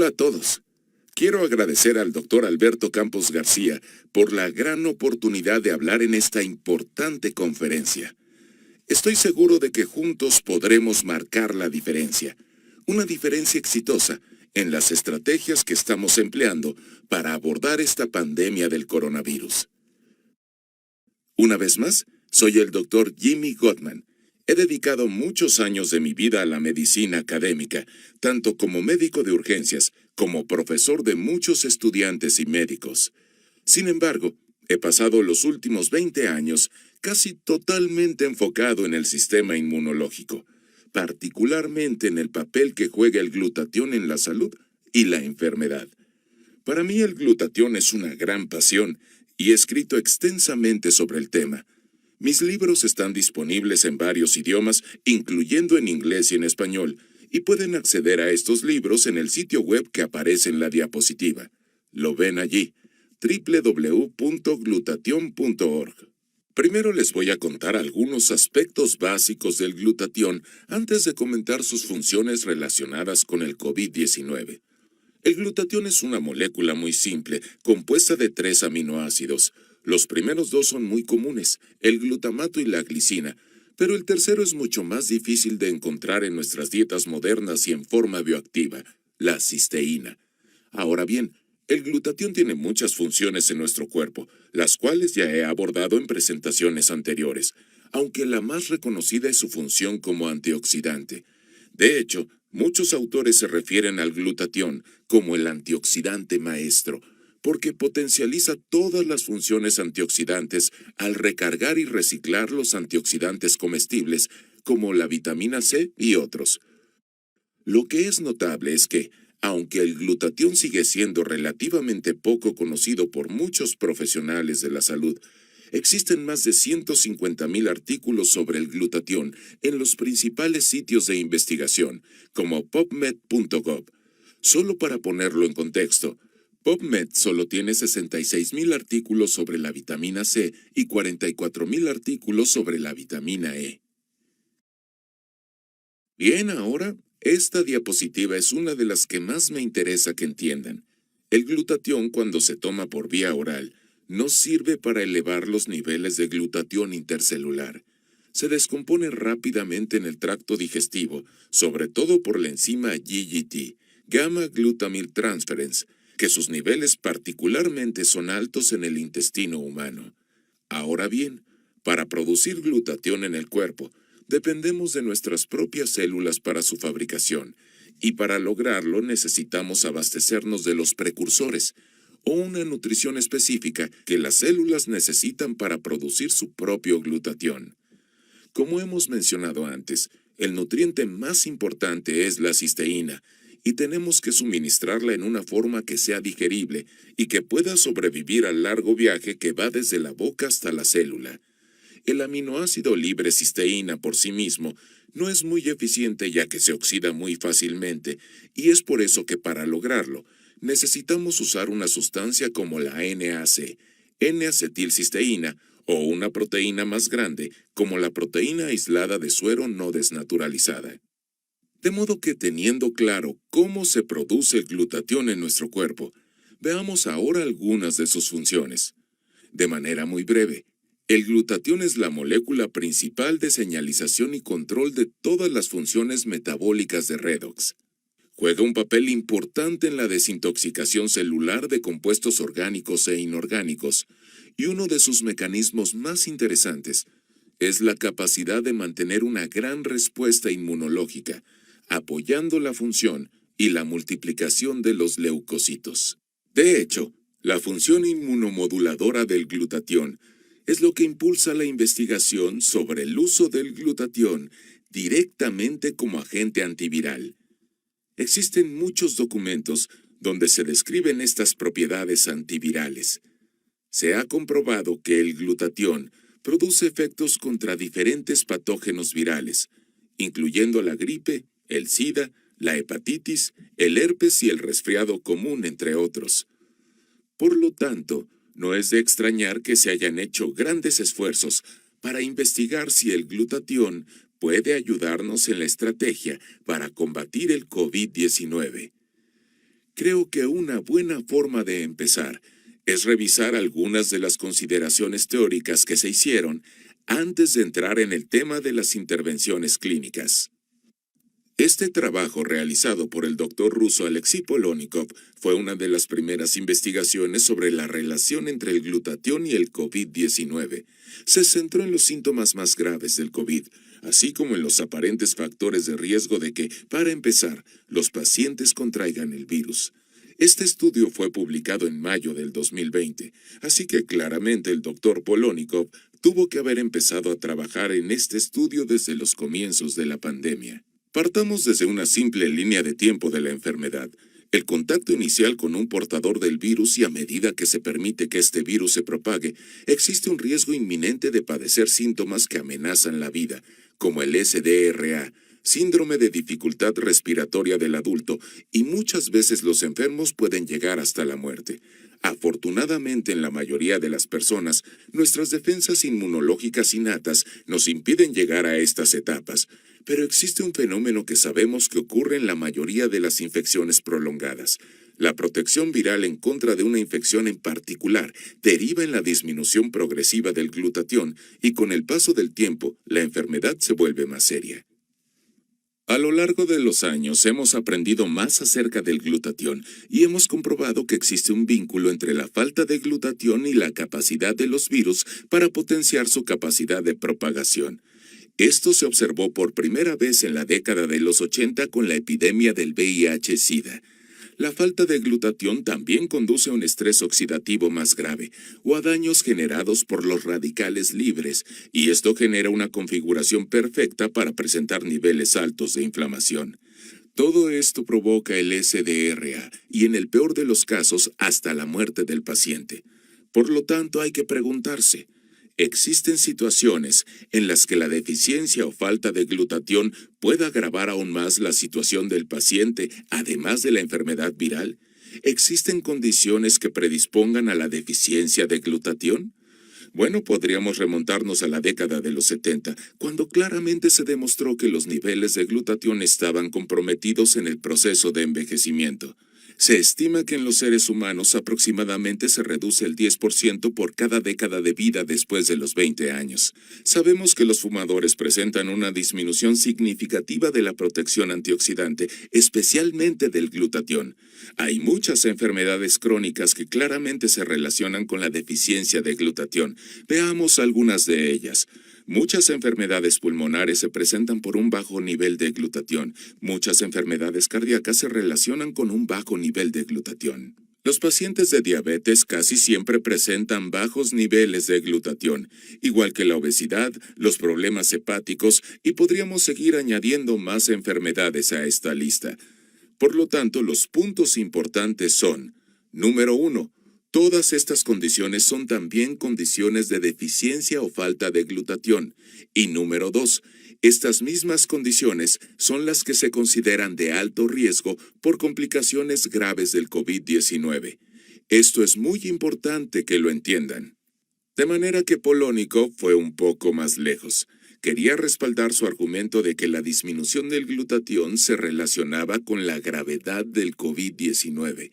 a todos. Quiero agradecer al doctor Alberto Campos García por la gran oportunidad de hablar en esta importante conferencia. Estoy seguro de que juntos podremos marcar la diferencia, una diferencia exitosa en las estrategias que estamos empleando para abordar esta pandemia del coronavirus. Una vez más, soy el doctor Jimmy Gottman. He dedicado muchos años de mi vida a la medicina académica, tanto como médico de urgencias, como profesor de muchos estudiantes y médicos. Sin embargo, he pasado los últimos 20 años casi totalmente enfocado en el sistema inmunológico, particularmente en el papel que juega el glutatión en la salud y la enfermedad. Para mí el glutatión es una gran pasión y he escrito extensamente sobre el tema. Mis libros están disponibles en varios idiomas, incluyendo en inglés y en español, y pueden acceder a estos libros en el sitio web que aparece en la diapositiva. Lo ven allí, www.glutatión.org. Primero les voy a contar algunos aspectos básicos del glutatión antes de comentar sus funciones relacionadas con el COVID-19. El glutatión es una molécula muy simple, compuesta de 3 aminoácidos. Los primeros 2 son muy comunes, el glutamato y la glicina, pero el tercero es mucho más difícil de encontrar en nuestras dietas modernas y en forma bioactiva, la cisteína. Ahora bien, el glutatión tiene muchas funciones en nuestro cuerpo, las cuales ya he abordado en presentaciones anteriores, aunque la más reconocida es su función como antioxidante. De hecho, muchos autores se refieren al glutatión como el antioxidante maestro, porque potencializa todas las funciones antioxidantes al recargar y reciclar los antioxidantes comestibles, como la vitamina C y otros. Lo que es notable es que, aunque el glutatión sigue siendo relativamente poco conocido por muchos profesionales de la salud, existen más de 150,000 artículos sobre el glutatión en los principales sitios de investigación, como PubMed.gov. Solo para ponerlo en contexto, PubMed solo tiene 66,000 artículos sobre la vitamina C y 44,000 artículos sobre la vitamina E. Bien, ahora, esta diapositiva es una de las que más me interesa que entiendan. El glutatión, cuando se toma por vía oral, no sirve para elevar los niveles de glutatión intercelular. Se descompone rápidamente en el tracto digestivo, sobre todo por la enzima GGT, Gamma Glutamyl Transferase, que sus niveles particularmente son altos en el intestino humano. Ahora bien, para producir glutatión en el cuerpo, dependemos de nuestras propias células para su fabricación, y para lograrlo necesitamos abastecernos de los precursores, o una nutrición específica que las células necesitan para producir su propio glutatión. Como hemos mencionado antes, el nutriente más importante es la cisteína, y tenemos que suministrarla en una forma que sea digerible y que pueda sobrevivir al largo viaje que va desde la boca hasta la célula. El aminoácido libre cisteína por sí mismo no es muy eficiente ya que se oxida muy fácilmente, y es por eso que para lograrlo necesitamos usar una sustancia como la NAC, N-acetilcisteína, o una proteína más grande como la proteína aislada de suero no desnaturalizada. De modo que teniendo claro cómo se produce el glutatión en nuestro cuerpo, veamos ahora algunas de sus funciones. De manera muy breve, el glutatión es la molécula principal de señalización y control de todas las funciones metabólicas de redox. Juega un papel importante en la desintoxicación celular de compuestos orgánicos e inorgánicos, y uno de sus mecanismos más interesantes es la capacidad de mantener una gran respuesta inmunológica, apoyando la función y la multiplicación de los leucocitos. De hecho, la función inmunomoduladora del glutatión es lo que impulsa la investigación sobre el uso del glutatión directamente como agente antiviral. Existen muchos documentos donde se describen estas propiedades antivirales. Se ha comprobado que el glutatión produce efectos contra diferentes patógenos virales, incluyendo la gripe, el SIDA, la hepatitis, el herpes y el resfriado común, entre otros. Por lo tanto, no es de extrañar que se hayan hecho grandes esfuerzos para investigar si el glutatión puede ayudarnos en la estrategia para combatir el COVID-19. Creo que una buena forma de empezar es revisar algunas de las consideraciones teóricas que se hicieron antes de entrar en el tema de las intervenciones clínicas. Este trabajo realizado por el doctor ruso Alexei Polonikov fue una de las primeras investigaciones sobre la relación entre el glutatión y el COVID-19. Se centró en los síntomas más graves del COVID, así como en los aparentes factores de riesgo de que, para empezar, los pacientes contraigan el virus. Este estudio fue publicado en mayo del 2020, así que claramente el doctor Polonikov tuvo que haber empezado a trabajar en este estudio desde los comienzos de la pandemia. Partamos desde una simple línea de tiempo de la enfermedad, el contacto inicial con un portador del virus, y a medida que se permite que este virus se propague, existe un riesgo inminente de padecer síntomas que amenazan la vida, como el SDRA, síndrome de dificultad respiratoria del adulto, y muchas veces los enfermos pueden llegar hasta la muerte. Afortunadamente, en la mayoría de las personas, nuestras defensas inmunológicas innatas nos impiden llegar a estas etapas. Pero existe un fenómeno que sabemos que ocurre en la mayoría de las infecciones prolongadas. La protección viral en contra de una infección en particular deriva en la disminución progresiva del glutatión, y con el paso del tiempo, la enfermedad se vuelve más seria. A lo largo de los años hemos aprendido más acerca del glutatión y hemos comprobado que existe un vínculo entre la falta de glutatión y la capacidad de los virus para potenciar su capacidad de propagación. Esto se observó por primera vez en la década de los 80 con la epidemia del VIH-Sida. La falta de glutatión también conduce a un estrés oxidativo más grave o a daños generados por los radicales libres, y esto genera una configuración perfecta para presentar niveles altos de inflamación. Todo esto provoca el SDRA y, en el peor de los casos, hasta la muerte del paciente. Por lo tanto, hay que preguntarse: ¿existen situaciones en las que la deficiencia o falta de glutatión pueda agravar aún más la situación del paciente, además de la enfermedad viral? ¿Existen condiciones que predispongan a la deficiencia de glutatión? Bueno, podríamos remontarnos a la década de los 70, cuando claramente se demostró que los niveles de glutatión estaban comprometidos en el proceso de envejecimiento. Se estima que en los seres humanos aproximadamente se reduce el 10% por cada década de vida después de los 20 años. Sabemos que los fumadores presentan una disminución significativa de la protección antioxidante, especialmente del glutatión. Hay muchas enfermedades crónicas que claramente se relacionan con la deficiencia de glutatión. Veamos algunas de ellas. Muchas enfermedades pulmonares se presentan por un bajo nivel de glutatión. Muchas enfermedades cardíacas se relacionan con un bajo nivel de glutatión. Los pacientes de diabetes casi siempre presentan bajos niveles de glutatión, igual que la obesidad, los problemas hepáticos, y podríamos seguir añadiendo más enfermedades a esta lista. Por lo tanto, los puntos importantes son: número 1. Todas estas condiciones son también condiciones de deficiencia o falta de glutatión. Y número 2, estas mismas condiciones son las que se consideran de alto riesgo por complicaciones graves del COVID-19. Esto es muy importante que lo entiendan. De manera que Polonikov fue un poco más lejos. Quería respaldar su argumento de que la disminución del glutatión se relacionaba con la gravedad del COVID-19.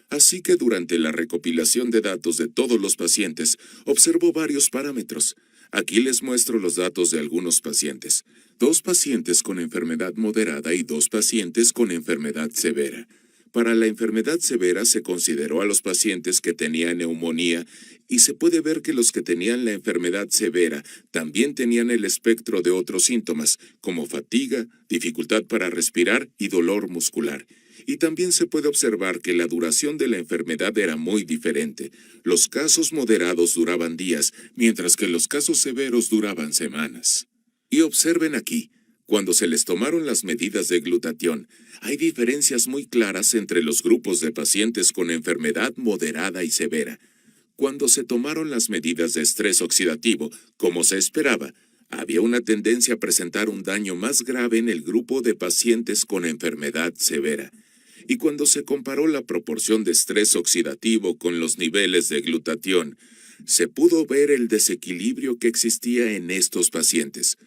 Así que durante la recopilación de datos de todos los pacientes, observó varios parámetros. Aquí les muestro los datos de algunos pacientes. 2 pacientes con enfermedad moderada y 2 pacientes con enfermedad severa. Para la enfermedad severa se consideró a los pacientes que tenían neumonía, y se puede ver que los que tenían la enfermedad severa también tenían el espectro de otros síntomas, como fatiga, dificultad para respirar y dolor muscular. Y también se puede observar que la duración de la enfermedad era muy diferente. Los casos moderados duraban días, mientras que los casos severos duraban semanas. Y observen aquí, cuando se les tomaron las medidas de glutatión, hay diferencias muy claras entre los grupos de pacientes con enfermedad moderada y severa. Cuando se tomaron las medidas de estrés oxidativo, como se esperaba, había una tendencia a presentar un daño más grave en el grupo de pacientes con enfermedad severa. Y cuando se comparó la proporción de estrés oxidativo con los niveles de glutatión, se pudo ver el desequilibrio que existía en estos pacientes.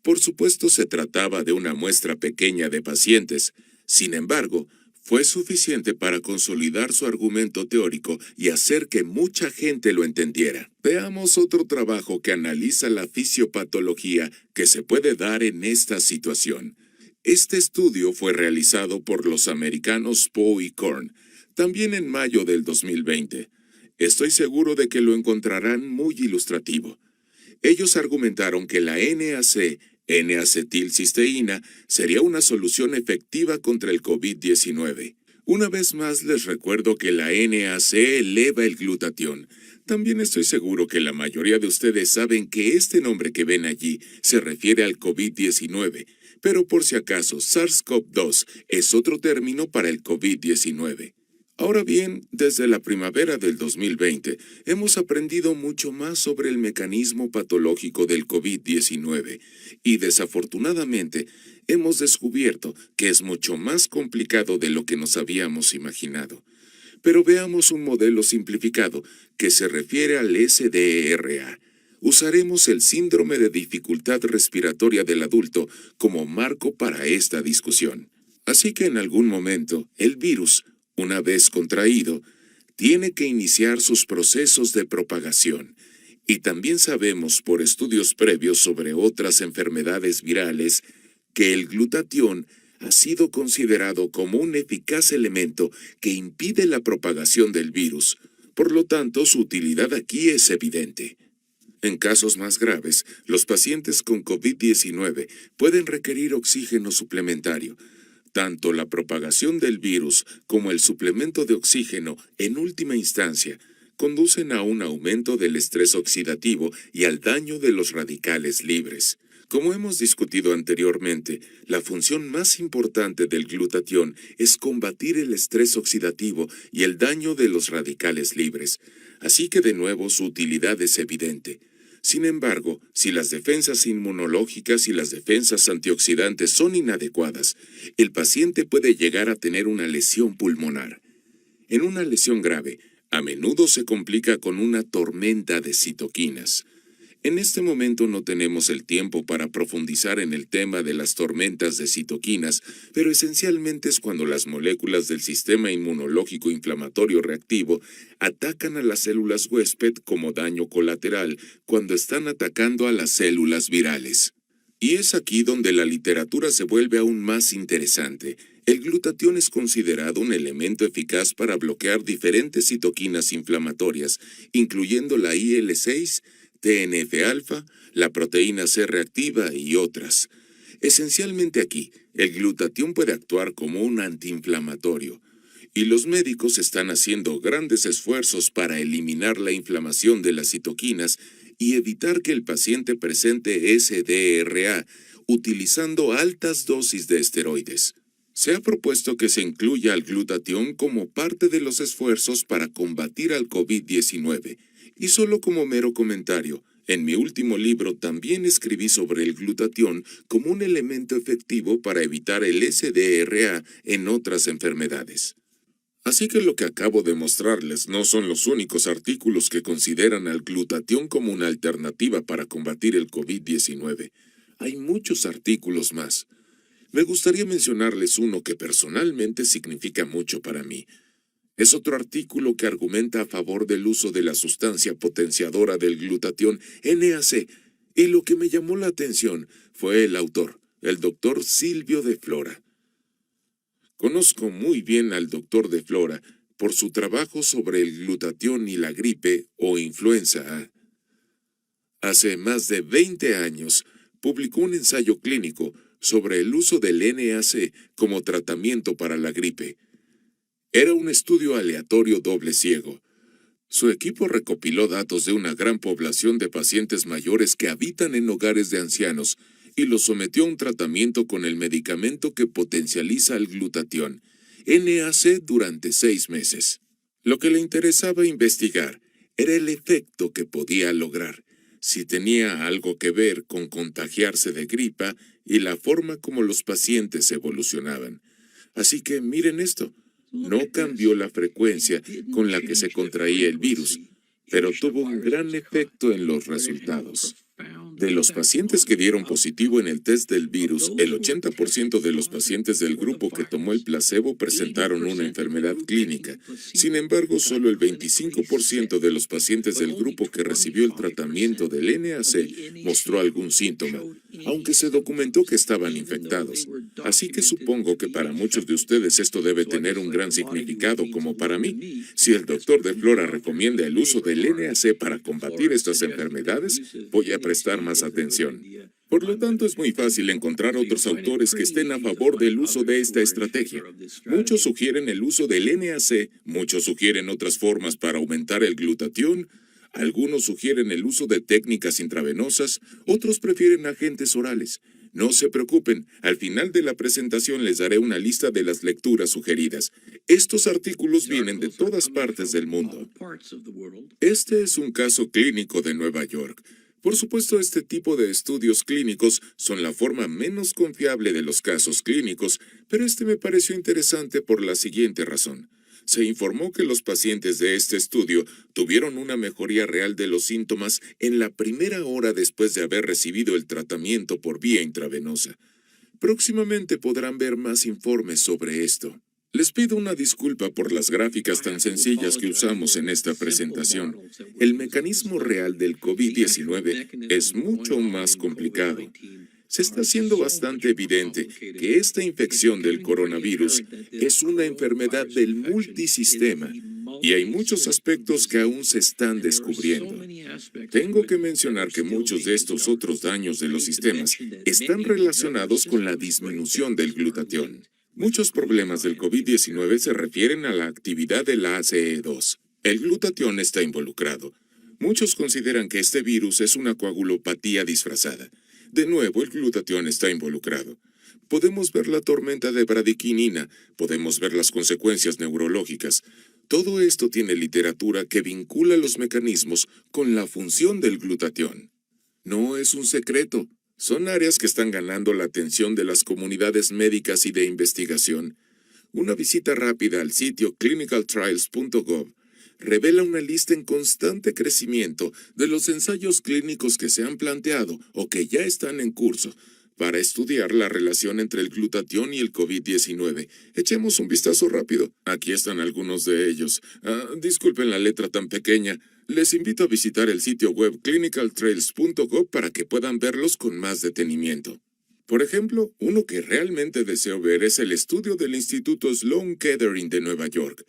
Por supuesto, se trataba de una muestra pequeña de pacientes. Sin embargo, Fue suficiente para consolidar su argumento teórico y hacer que mucha gente lo entendiera. Veamos otro trabajo que analiza la fisiopatología que se puede dar en esta situación. Este estudio fue realizado por los americanos Poe y Korn, también en mayo del 2020. Estoy seguro de que lo encontrarán muy ilustrativo. Ellos argumentaron que la NAC, N-acetilcisteína, sería una solución efectiva contra el COVID-19. Una vez más les recuerdo que la NAC eleva el glutatión. También estoy seguro que la mayoría de ustedes saben que este nombre que ven allí se refiere al COVID-19, pero por si acaso SARS-CoV-2 es otro término para el COVID-19. Ahora bien, desde la primavera del 2020, hemos aprendido mucho más sobre el mecanismo patológico del COVID-19 y desafortunadamente hemos descubierto que es mucho más complicado de lo que nos habíamos imaginado. Pero veamos un modelo simplificado que se refiere al SDRA. Usaremos el síndrome de dificultad respiratoria del adulto como marco para esta discusión. Así que en algún momento, el virus, una vez contraído, tiene que iniciar sus procesos de propagación. Y también sabemos por estudios previos sobre otras enfermedades virales que el glutatión ha sido considerado como un eficaz elemento que impide la propagación del virus. Por lo tanto, su utilidad aquí es evidente. En casos más graves, los pacientes con COVID-19 pueden requerir oxígeno suplementario. Tanto la propagación del virus como el suplemento de oxígeno, en última instancia, conducen a un aumento del estrés oxidativo y al daño de los radicales libres. Como hemos discutido anteriormente, la función más importante del glutatión es combatir el estrés oxidativo y el daño de los radicales libres, así que de nuevo su utilidad es evidente. Sin embargo, si las defensas inmunológicas y las defensas antioxidantes son inadecuadas, el paciente puede llegar a tener una lesión pulmonar. En una lesión grave, a menudo se complica con una tormenta de citoquinas. En este momento no tenemos el tiempo para profundizar en el tema de las tormentas de citoquinas, pero esencialmente es cuando las moléculas del sistema inmunológico inflamatorio reactivo atacan a las células huésped como daño colateral cuando están atacando a las células virales. Y es aquí donde la literatura se vuelve aún más interesante. El glutatión es considerado un elemento eficaz para bloquear diferentes citoquinas inflamatorias, incluyendo la IL-6, TNF-alfa, la proteína C reactiva y otras. Esencialmente aquí, el glutatión puede actuar como un antiinflamatorio, y los médicos están haciendo grandes esfuerzos para eliminar la inflamación de las citoquinas y evitar que el paciente presente SDRA utilizando altas dosis de esteroides. Se ha propuesto que se incluya al glutatión como parte de los esfuerzos para combatir al COVID-19. Y solo como mero comentario, en mi último libro también escribí sobre el glutatión como un elemento efectivo para evitar el SDRA en otras enfermedades. Así que lo que acabo de mostrarles no son los únicos artículos que consideran al glutatión como una alternativa para combatir el COVID-19. Hay muchos artículos más. Me gustaría mencionarles uno que personalmente significa mucho para mí. Es otro artículo que argumenta a favor del uso de la sustancia potenciadora del glutatión NAC, y lo que me llamó la atención fue el autor, el doctor Silvio de Flora. Conozco muy bien al doctor de Flora por su trabajo sobre el glutatión y la gripe o influenza A. Hace más de 20 años publicó un ensayo clínico sobre el uso del NAC como tratamiento para la gripe. Era un estudio aleatorio doble ciego. Su equipo recopiló datos de una gran población de pacientes mayores que habitan en hogares de ancianos y los sometió a un tratamiento con el medicamento que potencializa el glutatión, NAC, durante 6 meses. Lo que le interesaba investigar era el efecto que podía lograr, si tenía algo que ver con contagiarse de gripa y la forma como los pacientes evolucionaban. Así que miren esto. No cambió la frecuencia con la que se contraía el virus, pero tuvo un gran efecto en los resultados. De los pacientes que dieron positivo en el test del virus, el 80% de los pacientes del grupo que tomó el placebo presentaron una enfermedad clínica. Sin embargo, solo el 25% de los pacientes del grupo que recibió el tratamiento del NAC mostró algún síntoma, aunque se documentó que estaban infectados. Así que supongo que para muchos de ustedes esto debe tener un gran significado como para mí. Si el doctor de Flora recomienda el uso del NAC para combatir estas enfermedades, voy a prestar más atención. Por lo tanto, es muy fácil encontrar otros autores que estén a favor del uso de esta estrategia. Muchos sugieren el uso del NAC, muchos sugieren otras formas para aumentar el glutatión, algunos sugieren el uso de técnicas intravenosas, otros prefieren agentes orales. No se preocupen, al final de la presentación les daré una lista de las lecturas sugeridas. Estos artículos vienen de todas partes del mundo. Este es un caso clínico de Nueva York. Por supuesto, este tipo de estudios clínicos son la forma menos confiable de los casos clínicos, pero este me pareció interesante por la siguiente razón. Se informó que los pacientes de este estudio tuvieron una mejoría real de los síntomas en la primera hora después de haber recibido el tratamiento por vía intravenosa. Próximamente podrán ver más informes sobre esto. Les pido una disculpa por las gráficas tan sencillas que usamos en esta presentación. El mecanismo real del COVID-19 es mucho más complicado. Se está haciendo bastante evidente que esta infección del coronavirus es una enfermedad del multisistema y hay muchos aspectos que aún se están descubriendo. Tengo que mencionar que muchos de estos otros daños de los sistemas están relacionados con la disminución del glutatión. Muchos problemas del COVID-19 se refieren a la actividad de la ACE2. El glutatión está involucrado. Muchos consideran que este virus es una coagulopatía disfrazada. De nuevo, el glutatión está involucrado. Podemos ver la tormenta de bradiquinina, podemos ver las consecuencias neurológicas. Todo esto tiene literatura que vincula los mecanismos con la función del glutatión. No es un secreto. Son áreas que están ganando la atención de las comunidades médicas y de investigación. Una visita rápida al sitio clinicaltrials.gov revela una lista en constante crecimiento de los ensayos clínicos que se han planteado o que ya están en curso para estudiar la relación entre el glutatión y el COVID-19. Echemos un vistazo rápido. Aquí están algunos de ellos. Disculpen la letra tan pequeña. Les invito a visitar el sitio web clinicaltrials.gov para que puedan verlos con más detenimiento. Por ejemplo, uno que realmente deseo ver es el estudio del Instituto Sloan Kettering de Nueva York.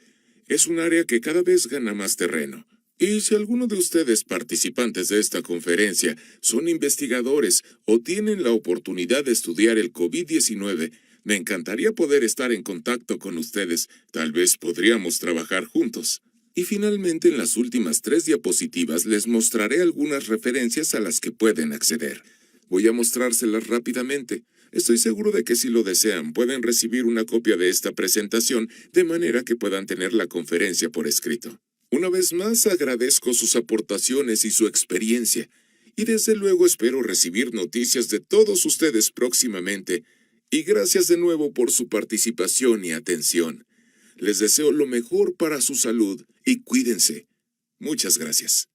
Es un área que cada vez gana más terreno. Y si alguno de ustedes participantes de esta conferencia son investigadores o tienen la oportunidad de estudiar el COVID-19, me encantaría poder estar en contacto con ustedes. Tal vez podríamos trabajar juntos. Y finalmente, en las últimas 3 diapositivas les mostraré algunas referencias a las que pueden acceder. Voy a mostrárselas rápidamente. Estoy seguro de que si lo desean, pueden recibir una copia de esta presentación de manera que puedan tener la conferencia por escrito. Una vez más, agradezco sus aportaciones y su experiencia. Y desde luego espero recibir noticias de todos ustedes próximamente. Y gracias de nuevo por su participación y atención. Les deseo lo mejor para su salud y cuídense. Muchas gracias.